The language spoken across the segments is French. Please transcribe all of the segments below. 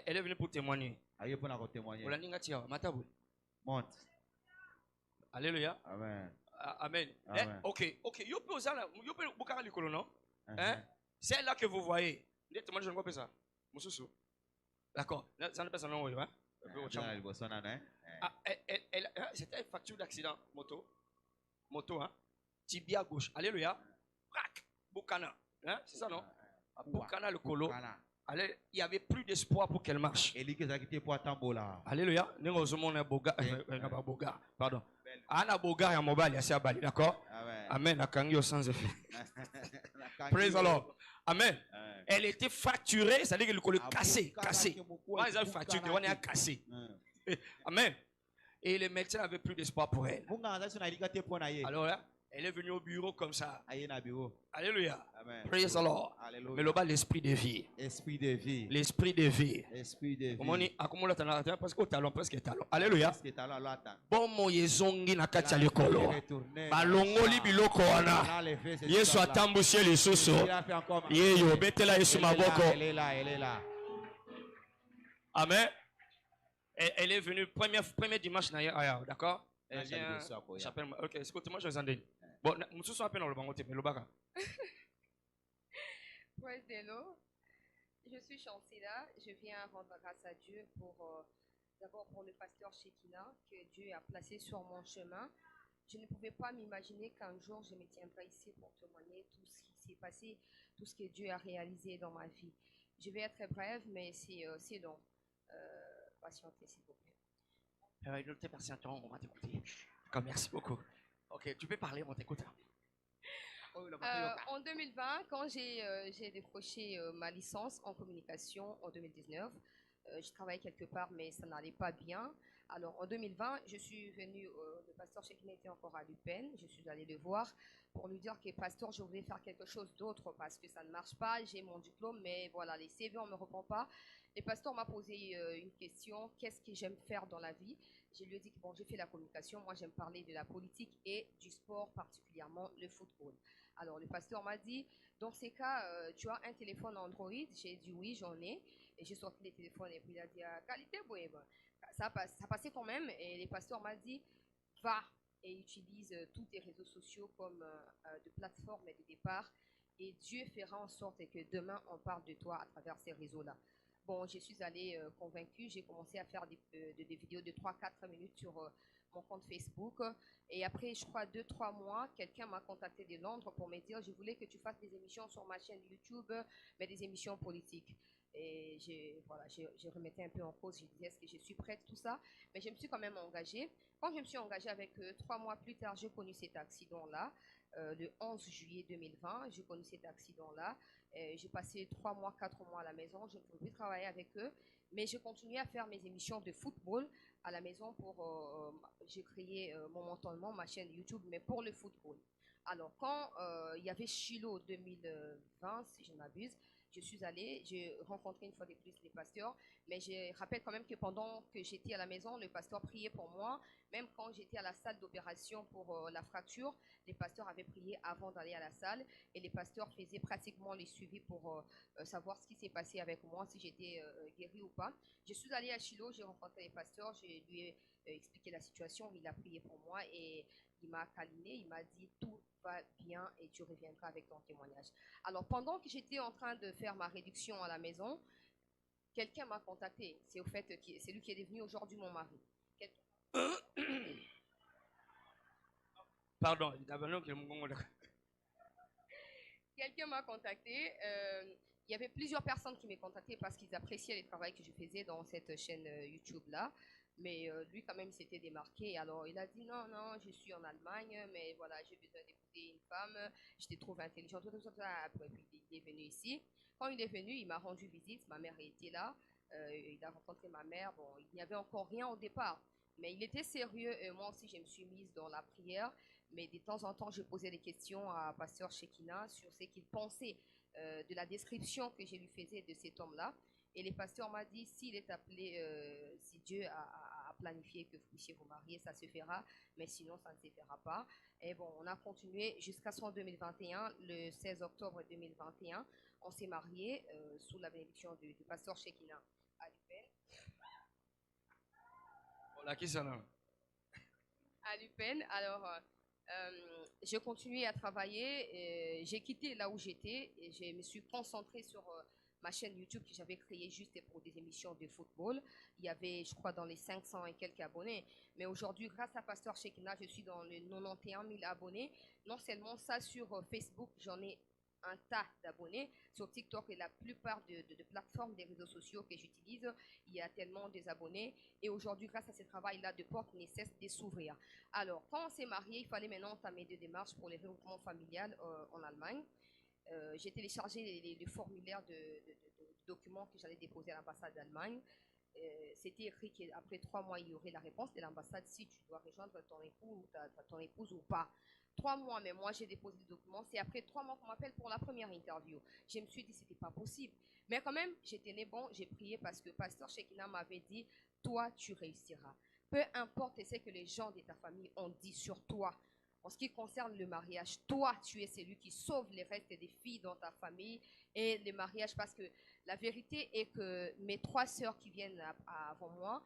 Elle est venue pour témoigner. Aïe pour nous témoigner. Monte. Alléluia. Amen. Amen. Amen. Ok. Yo peux oser là. Yo peux boucar l'école, non? C'est là que vous voyez. Les témoignages, je ne vois pas ça. Moussoussou. D'accord. Ça ne peut pas non, hein? C'était une facture d'accident. Moto, hein? Tibia gauche. Alléluia. Brac. Boukana. Hein? C'est ça, non? Boukana le colo. Il n'y avait plus d'espoir pour qu'elle marche. Alléluia. Pardon. Anna Boga et Mobile, d'accord? Amen. Sans effet. Praise the Lord. Amen. Elle était fracturée, c'est-à-dire que le col est cassé. Moi, ils ont fracturé, on est cassé. Amen. Et les médecins n'avaient plus d'espoir pour elle. Alors là, elle est venue au bureau comme ça. Alléluia. Amen. Praise the Lord. Alléluia. Mais le bas, l'esprit de vie. Esprit de vie. L'esprit de vie. Esprit de vie. Comment on dit, parce qu'au talon, presque talon. Alléluia. Bon, mon yezongi na kati ya likolo. Balongoli biloko wana. Yesu atambusie lisusu. Yeyo, betela Yesu maboko. Elle est là. Amen. Elle est venue premier dimanche naïa, d'accord? Elle vient, j'appelle, ok, écoute-moi, je vous en dis. Bon, nous sommes appelés dans le bangoté, mais le baga. Praise the Lord. Je suis Chancela. Je viens rendre grâce à Dieu pour d'abord pour le pasteur Shekina que Dieu a placé sur mon chemin. Je ne pouvais pas m'imaginer qu'un jour je me tiendrai ici pour témoigner tout ce qui s'est passé, tout ce que Dieu a réalisé dans ma vie. Je vais être brève, mais c'est long. Patientez, s'il vous plaît. Ne t'es patient, on va t'écouter. Merci beaucoup. Ok, tu peux parler, on t'écoute. En 2020, quand j'ai décroché ma licence en communication en 2019, je travaillais quelque part, mais ça n'allait pas bien. Alors en 2020, je suis venue, le pasteur Shekina était encore à l'UPenn, je suis allée le voir pour lui dire que pasteur, je voulais faire quelque chose d'autre parce que ça ne marche pas, j'ai mon diplôme, mais voilà, les CV, on ne me reprend pas. Le pasteur m'a posé une question, qu'est-ce que j'aime faire dans la vie? Je lui ai dit que bon, j'ai fait la communication, moi j'aime parler de la politique et du sport, particulièrement le football. Alors le pasteur m'a dit, dans ces cas, tu as un téléphone Android? J'ai dit oui, j'en ai. Et j'ai sorti les téléphones et puis il a dit, qualité, ça passait quand même. Et le pasteur m'a dit, va et utilise tous tes réseaux sociaux comme de plateforme de départ. Et Dieu fera en sorte que demain, on parle de toi à travers ces réseaux-là. Bon, je suis allée convaincue, j'ai commencé à faire des vidéos de 3-4 minutes sur mon compte Facebook. Et après, je crois, 2-3 mois, quelqu'un m'a contacté de Londres pour me dire, je voulais que tu fasses des émissions sur ma chaîne YouTube, mais des émissions politiques. Et je remettais un peu en cause, je disais, est-ce que je suis prête, tout ça. Mais je me suis quand même engagée. Quand je me suis engagée avec eux, 3 mois plus tard, j'ai connu cet accident-là. Le 11 juillet 2020, j'ai connu cet accident-là. J'ai passé 3 mois, 4 mois à la maison. Je ne pouvais plus travailler avec eux. Mais je continuais à faire mes émissions de football à la maison j'ai créé momentanément ma chaîne YouTube, mais pour le football. Alors, quand il y avait Shiloh 2020, si je ne m'abuse, je suis allée, j'ai rencontré une fois de plus les pasteurs, mais je rappelle quand même que pendant que j'étais à la maison, le pasteur priait pour moi. Même quand j'étais à la salle d'opération pour la fracture, les pasteurs avaient prié avant d'aller à la salle et les pasteurs faisaient pratiquement les suivis pour savoir ce qui s'est passé avec moi, si j'étais guérie ou pas. Je suis allée à Shiloh, j'ai rencontré les pasteurs, je lui ai expliqué la situation, il a prié pour moi et il m'a câliné, il m'a dit tout va bien et tu reviendras avec ton témoignage. Alors pendant que j'étais en train de faire ma réduction à la maison, quelqu'un m'a contacté. C'est au fait c'est lui qui est devenu aujourd'hui mon mari. Pardon, quelqu'un m'a contacté. Il y avait plusieurs personnes qui m'ont contacté parce qu'ils appréciaient le travail que je faisais dans cette chaîne YouTube-là. Mais lui, quand même, il s'était démarqué. Alors, il a dit, non, je suis en Allemagne, mais voilà, j'ai besoin d'épouser une femme. Je te trouve intelligente, tout ça. Après, puis, il est venu ici. Quand il est venu, il m'a rendu visite. Ma mère était là. Il a rencontré ma mère. Bon, il n'y avait encore rien au départ. Mais il était sérieux. Moi aussi, je me suis mise dans la prière. Mais de temps en temps, je posais des questions à Pasteur Shekina sur ce qu'il pensait de la description que je lui faisais de cet homme-là. Et le pasteur m'a dit, s'il est appelé, si Dieu a planifié que vous puissiez vous marier, ça se fera, mais sinon, ça ne se fera pas. Et bon, on a continué jusqu'à son 2021, le 16 octobre 2021, on s'est mariés sous la bénédiction du pasteur Shekina. à l'UPEN. Voilà, qui ça là? À l'UPEN. Alors, j'ai continué à travailler. J'ai quitté là où j'étais et je me suis concentrée sur ma chaîne YouTube que j'avais créée juste pour des émissions de football. Il y avait, je crois, dans les 500 et quelques abonnés. Mais aujourd'hui, grâce à Pasteur Shekinah, je suis dans les 91 000 abonnés. Non seulement ça, sur Facebook, j'en ai un tas d'abonnés. Sur TikTok et la plupart de plateformes des réseaux sociaux que j'utilise, il y a tellement des abonnés. Et aujourd'hui, grâce à ce travail-là, de portes ne cessent de s'ouvrir. Alors, quand on s'est marié, il fallait maintenant entamer des démarches pour les regroupements familiales en Allemagne. J'ai téléchargé les formulaires de documents que j'allais déposer à l'ambassade d'Allemagne. C'était écrit qu'après 3 mois, il y aurait la réponse de l'ambassade si tu dois rejoindre ton époux ou ton épouse ou pas. 3 mois, mais moi j'ai déposé le document. C'est après 3 mois qu'on m'appelle pour la première interview. Je me suis dit que ce n'était pas possible. Mais quand même, j'étais né bon, j'ai prié parce que Pasteur Shekinah m'avait dit, toi tu réussiras. Peu importe ce que les gens de ta famille ont dit sur toi. En ce qui concerne le mariage, toi, tu es celui qui sauve les restes des filles dans ta famille et le mariage. Parce que la vérité est que mes 3 sœurs qui viennent avant moi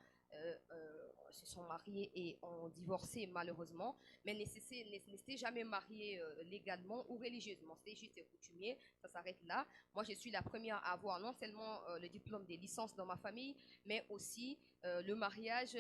se sont mariées et ont divorcé malheureusement, mais n'étaient jamais mariées légalement ou religieusement. C'était juste coutumier, ça s'arrête là. Moi, je suis la première à avoir non seulement le diplôme des licences dans ma famille, mais aussi le mariage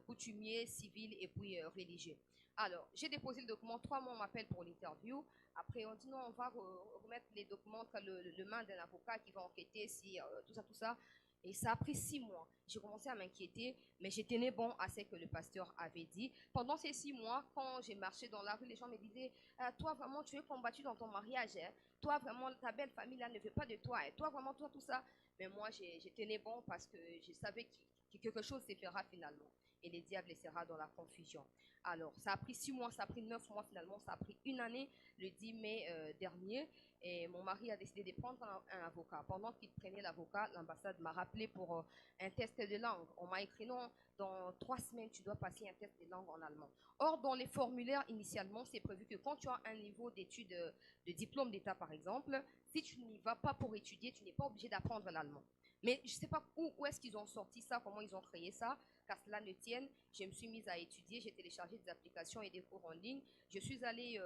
coutumier, civil et puis religieux. Alors, j'ai déposé le document, 3 mois on m'appelle pour l'interview. Après, on dit non, on va remettre les documents dans le main d'un avocat qui va enquêter si tout ça. Et ça a pris 6 mois. J'ai commencé à m'inquiéter, mais j'étais né bon à ce que le pasteur avait dit. Pendant ces 6 mois, quand j'ai marché dans la rue, les gens me disaient toi, vraiment, tu es combattu dans ton mariage. Hein? Toi, vraiment, ta belle famille là ne veut pas de toi. Hein? Toi, vraiment, toi, tout ça. Mais moi, j'étais né bon parce que je savais que quelque chose se fera finalement. Et le diable sera dans la confusion. Alors, ça a pris 6 mois, ça a pris 9 mois finalement, ça a pris 1 année, le 10 mai dernier. Et mon mari a décidé de prendre un avocat. Pendant qu'il prenait l'avocat, l'ambassade m'a rappelé pour un test de langue. On m'a écrit non, dans 3 semaines, tu dois passer un test de langue en allemand. Or, dans les formulaires, initialement, c'est prévu que quand tu as un niveau d'études de diplôme d'État, par exemple, si tu n'y vas pas pour étudier, tu n'es pas obligé d'apprendre l'allemand. Mais je ne sais pas où est-ce qu'ils ont sorti ça, comment ils ont créé ça, qu'à cela ne tienne. Je me suis mise à étudier, j'ai téléchargé des applications et des cours en ligne. Je suis allée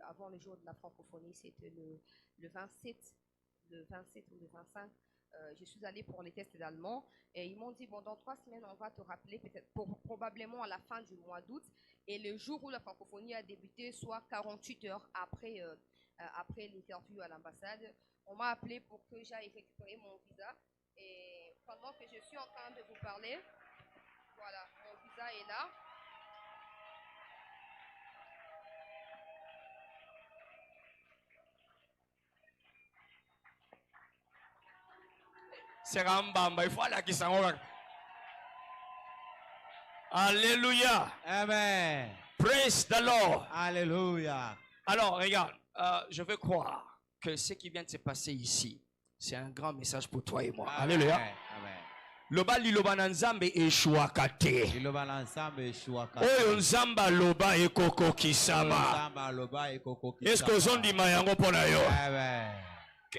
avant le jour de la francophonie, c'était le 27 ou le 25. Je suis allée pour les tests d'allemand et ils m'ont dit, bon, dans 3 semaines, on va te rappeler, peut-être probablement à la fin du mois d'août. Et le jour où la francophonie a débuté, soit 48 heures après l'interview à l'ambassade, on m'a appelé pour que j'aille récupérer mon visa. Et pendant que je suis en train de vous parler, voilà, mon visa est là. C'est Rambamba, il faut aller qui s'en va. Alléluia. Amen. Praise the Lord. Alléluia. Alors, regarde, je veux croire que ce qui vient de se passer ici, c'est un grand message pour toi et moi. Amen. Alléluia. Amen. Loba liloba na nzambe eshuaka te. Liloba na nzambe eshuaka. Oyo nzamba loba ekoko kisama. Nzamba loba ekoko kisama. Est-ce que ozondima yango pona yo? Amen.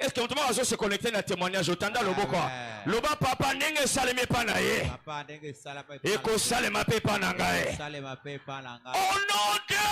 Est-ce que on va se connecter na témoignage otanda lobo quoi? Loba papa ndenge saleme pa na ye. Papa ndenge salama. Eko salema pe pa na ngai. Salema pe pa na ngai. Oh non.